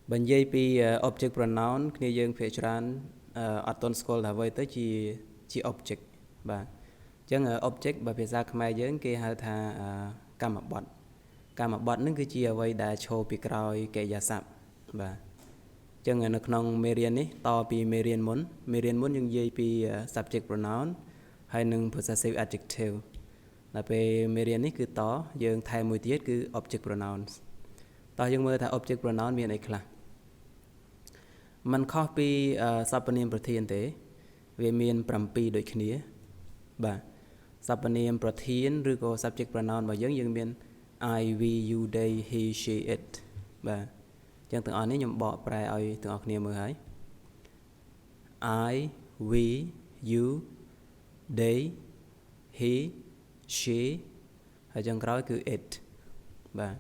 Bên dây pi object pronoun khi dương phía trán ở tôn school là với tới chỉ object và chẳng object và phía ra khai dương kia hay tha cam bọt nó cứ chỉ ở với đã show pi còi kệ giả sạp và chẳng nó không merian ấy to pi merian muốn nhưng dây pi subject pronoun hay nâng possessive adjective là về merian ấy cứ to dương thay mùi tiết cứ object pronouns to dương mơ thà object pronoun miền ấy làมันข้อปีสัพพเนียมประเทียนเตเวเมียนปรำปีโดยขณีบ่าสัพพเนียมประเทียนหรือก็ subject pronoun บ่ยังเมียน I we you they he she it บ่าจังtừngอันนี้ខ្ញុំបកប្រែឲ្យទាំងអស់គ្នាមើលហើយ I we you they he she ហើយចុងក្រោយគឺ it បាទ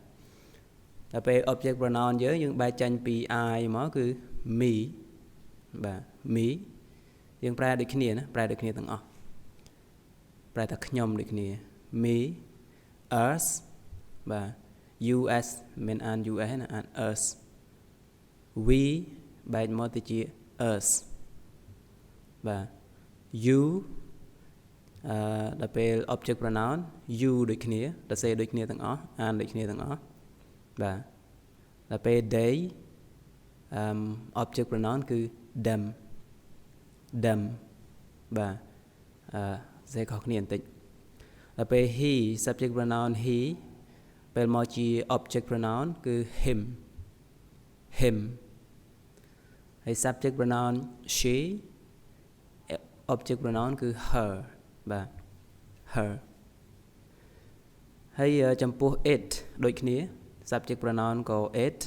តែពេល object pronoun យើងបែកចាញ់ពី I មកគឺ me បាទ me យើងប្រែដូចគ្នាណាប្រែដូចគ្នាទាំងអស់ប្រែថាខ្ញុំដូចគ្នា me us បាទ us មិនអាន us ណាអាន us we បែកមកទៅជា us បាទ you ដល់ពេល object pronoun you ដូចគ្នាតែសេដូចគ្នាទាំងអស់អានដូចគ្នាទាំងអស់បាទដល់ពេល they object pronoun គឺ them បាទសេខុសគ្នាបន្តិចដល់ពេល he subject pronoun he ពេលមកជា object pronoun គឺ him ហើយ subject pronoun she object pronoun គឺ her បាទ her ហើយចំពោះ it ដូចគ្នា subject pronoun ក៏ it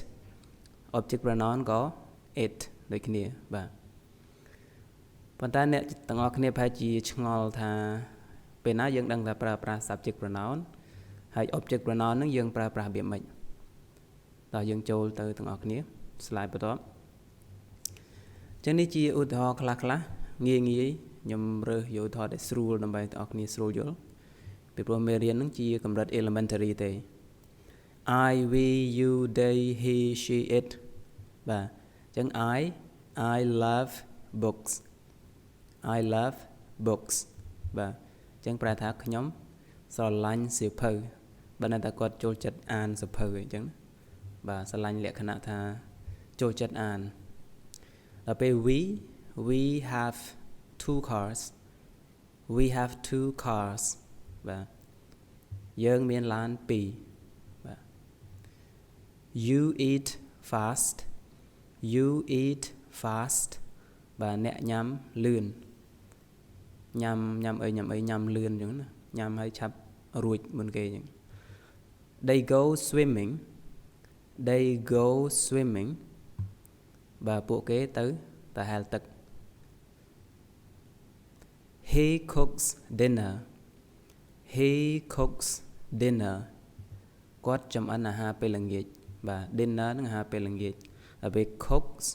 object pronoun ក៏ it ដូចគ្នាបាទប៉ុន្តែអ្នកទាំងអស់គ្នាប្រហែលជាឆ្ងល់ថាពេលណាយើងដឹងថាប្រើប្រាស់ subject pronoun ហើយ object pronoun ហ្នឹងយើងប្រើប្រាស់របៀបម៉េចតោះយើងចូលទៅទាំងអស់គ្នា slide បន្ទាប់ចឹងនេះជាឧទាហរណ៍ខ្លះងាយខ្ញុំរើសយកឧទាហរណ៍ដែលស្រួលដើម្បីទាំងអស់គ្នាស្រួលយល់ពីព្រោះមេរៀនហ្នឹងជាកម្រិត elementary ទេ I we you they he she it បាទអញ្ចឹង I love books បាទអញ្ចឹងប្រែថាខ្ញុំស្រឡាញ់សៀវភៅបើនៅតែគាត់ចូលចិត្តអានសៀវភៅអញ្ចឹងបាទស្រឡាញ់លក្ខណៈថាចូលចិត្តអានដល់ពេល we have two cars បាទយើងមានឡាន2You eat fast បាទអ្នកញ៉ាំលឿនញ៉ាំអីញ៉ាំលឿនអញ្ចឹងណាញ៉ាំឲ្យឆាប់រួចមុនគេអញ្ចឹង They go swimming បាទពួកគេទៅហែលទឹក He cooks dinner គាត់ចម្អិនអាហារពេលល្ងាចបាទ dinner នឹងអាហារពេលល្ងាចហើយពេល cooks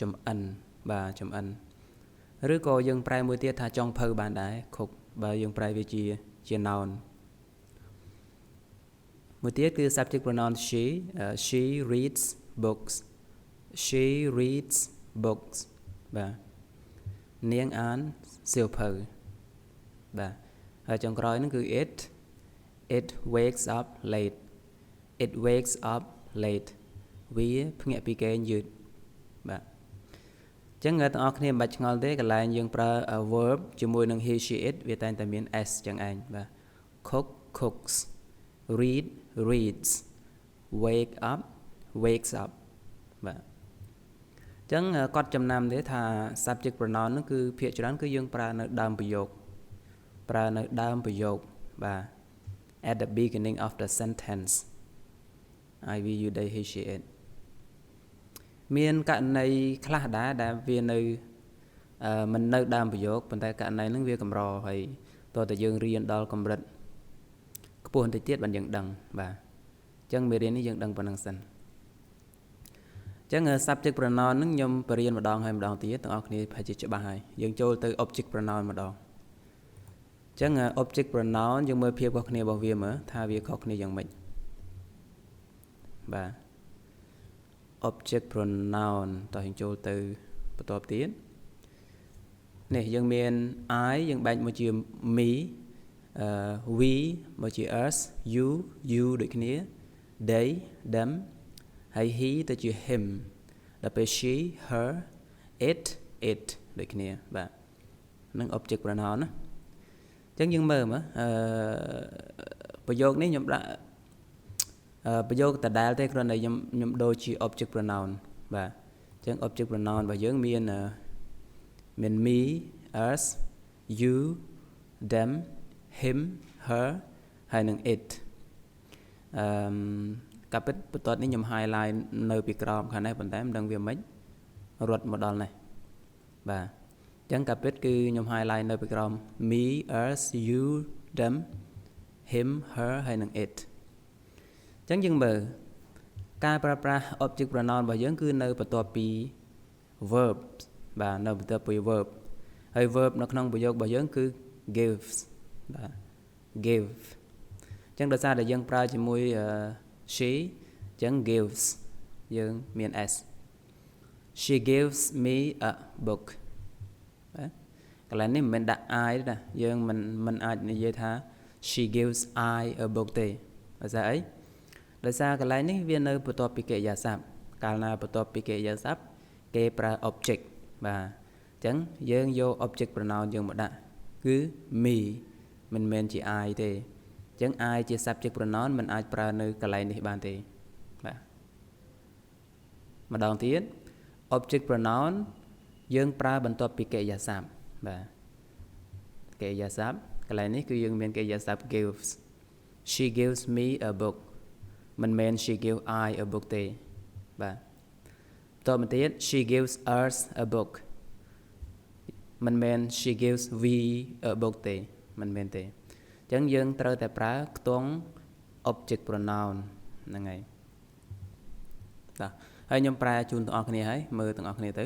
ចម្អិនបាទចម្អិនឬក៏យើងប្រែមួយទៀតថាចុងភៅបានដែរ cook បើយើងប្រែវាជា noun មួយទៀតគឺ subject pronoun she reads books បាទនាងអានសៀវភៅបាទហើយចុងក្រោយហ្នឹងគឺ it wakes up late វាភ្ញាក់ពីគេងយឺតបាទអញ្ចឹងអ្នកទាំងអស់គ្នាមិនបាច់ឆ្ងល់ទេកន្លែងយើងប្រើ verb ជាមួយនឹង he she it វាតែងតែមាន s ចឹងឯងបាទ cook cooks read reads wake up wakes up បាទអញ្ចឹងគាត់ចំណាំទេថា subject pronoun ហ្នឹងគឺភាគច្រើនគឺយើងប្រើនៅដើមប្រយោគបាទ at the beginning of the sentence I we you they he she it មានករណីខ្លះដែរដែលវានៅមិននៅដើមប្រយោគប៉ុន្តែករណីហ្នឹងវាកម្រហើយតើតើយើងរៀនដល់កម្រិតខ្ពស់បន្តិចទៀតបានយើងដឹងបាទអញ្ចឹងមេរៀននេះយើងដឹងប៉ុណ្្នឹងសិនអញ្ចឹង subject pronoun ហ្នឹងខ្ញុំបរៀនម្ដងហើយម្ដងទៀតទាំងអស់គ្នាប្រហែលជាច្បាស់ហើយយើងចូលទៅ object pronoun ម្ដងអញ្ចឹង object pronoun យើងមើលភាពខុសគ្នារបស់វាមើលថាវាខុសគ្នាយ៉ាងម៉េចបាទ object pronoun តោះយើងចូលទៅបន្តទៀតនេះយើងមាន I យើងបែកមកជា me we មកជា us you ដូចគ្នា they them ហើយ he ទៅជា him ដល់ពេល she her itដូចគ្នាបាទនឹង object pronoun ណាអញ្ចឹងយើងមើលមើលប្រយោគនេះខ្ញុំដាក់ប្រយោគដដែលទេគ្រាន់តែខ្ញុំដូរជា object pronoun បាទអញ្ចឹង object pronoun របស់យើងមាន me us you them him her ហើយនឹង it កាពិតបន្ទាត់នេះខ្ញុំ highlight នៅពីក្រោមខាងនេះប៉ុន្តែមិនដឹងវាមិនរត់មកដល់នេះបាទអញ្ចឹងកាពិតគឺខ្ញុំ highlight នៅពីក្រោម me us you them him her ហើយនឹង it អញ្ចឹងយើងមើលការប្រើប្រាស់ object pronoun របស់យើងគឺនៅបន្ទាប់ពី verb បាទនៅបន្ទាប់ពី verb ហើយ verb នៅក្នុងប្រយោគរបស់យើងគឺ gives បាទ give អញ្ចឹងដោយសារតែយើងប្រើជាមួយ she អញ្ចឹង gives យើងមាន s she gives me a book បាទកន្លែងនេះមិនមែនដាក់ I ទេណាយើងមិនអាចនិយាយថា she gives I a book ទេដោយសារអីដោយសារកន្លែងនេះវានៅបន្ទាប់ពីកិរិយាសព្ទកាលណាបន្ទាប់ពីកិរិយាសព្ទគេប្រើ object បាទអញ្ចឹងយើងយក object pronoun យើងមកដាក់គឺ me មិនមែនជា I ទេអញ្ចឹង I ជា subject pronoun មិនអាចប្រើនៅកន្លែងនេះបានទេបាទម្ដងទៀត object pronoun យើងប្រើបន្ទាប់ពីកិរិយាសព្ទបាទកិរិយាសព្ទកន្លែងនេះគឺយើងមានកិរិយាសព្ទ gives she gives me a book មិនមែន she give I a book ទេបាទបន្តមកទៀត she gives us a book មិនមែន she gives we a book ទេមិនមែនទេអញ្ចឹងយើងត្រូវតែប្រើខ្ទង់ object pronoun ហ្នឹងហើយបាទហើយខ្ញុំប្រែជូនទាំងអស់គ្នាហើយមើលទាំងអស់គ្នាទៅ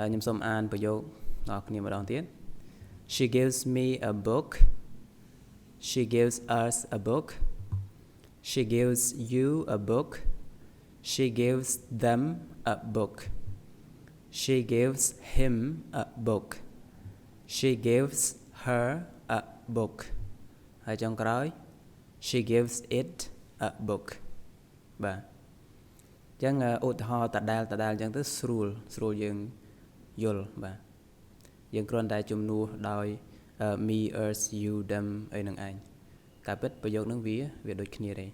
ខ្ញុំសូមអានប្រយោគទាំងអស់គ្នាម្ដងទៀត she gives me a book she gives us a book she gives you a book she gives them a book she gives him a book she gives her a book ហើយចុងក្រោយ she gives it a book បាទអញ្ចឹងឧទាហរណ៍ដដែលអញ្ចឹងទៅស្រួលយើងយល់បាទយើងគ្រាន់តែជំនួសដោយ me us you them អីនឹងឯងការពិតប្រយោគនឹងវាដូចគ្នាទេ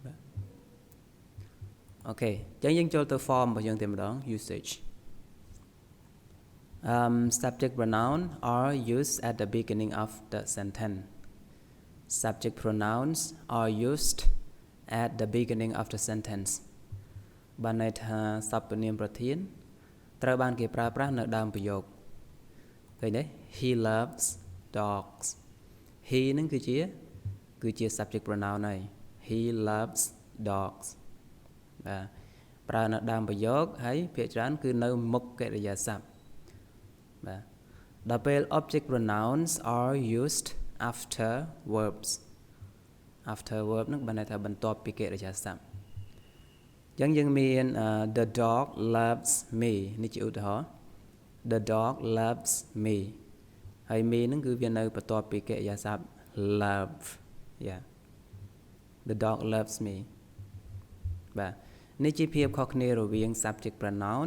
បាទអូខេអញ្ចឹងយើងចូលទៅ form របស់យើងតែម្ដង usage subject pronoun are used at the beginning of the sentence subject pronouns are used at the beginning of the sentence បានន័យថាសព្វនាមប្រធានត្រូវបានគេប្រើប្រាស់នៅដើមប្រយោគឃើញទេ he loves dogs he នឹងគឺជា subject pronoun ហើយ he loves dogs បាទប្រើនៅដើមប្រយោគហើយភាគច្រើនគឺនៅមុខកិរិយាសព្ទបាទដល់ពេល object pronouns are used after verbs after verb នឹងបានន័យថាបន្ទាប់ពីកិរិយាសព្ទអញ្ចឹងយើងមាន the dog loves me នេះជាឧទាហរណ៍ the dog loves me ហើយ me នឹងគឺវានៅបន្ទាប់ពីកិរិយាសព្ទ love yeah the dog loves me បាទនេះជាភាពខុសគ្នារវាង subject pronoun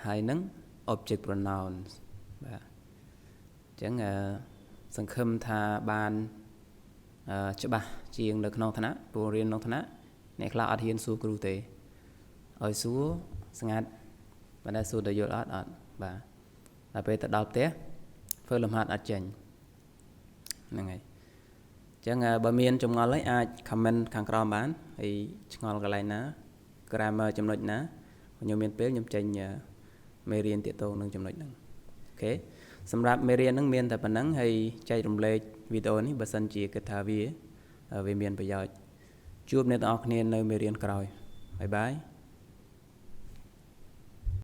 ហើយនឹង object pronouns បាទអញ្ចឹងសង្ឃឹមថាបានច្បាស់ជាងនៅក្នុងថ្នាក់ព្រោះរៀនក្នុងថ្នាក់អ្នកខ្លះអត់ហ៊ានសួរគ្រូទេឲ្យសួរស្ងាត់បើតែសួរទៅយល់អត់បាទដល់ពេលទៅដល់ផ្ទះធ្វើលំហាត់អត់ចេញហ្នឹងហើយអញ្ចឹងបើមានចម្ងល់អីអាច comment ខាងក្រោមបានហើយឆ្ងល់កន្លែងណា grammar ចំណុចណាខ្ញុំមានពេលខ្ញុំចេញមេរៀនទាក់ទងនឹងចំណុចហ្នឹងអូខេសម្រាប់មេរៀនហ្នឹងមានតែប៉ុណ្្នឹងហើយចែករំលែកវីដេអូនេះបើសិនជាគិតថាវាមានប្រយោជន៍ជួបអ្នកទាំងអស់គ្នានៅមេរៀនក្រោយបាយបាយ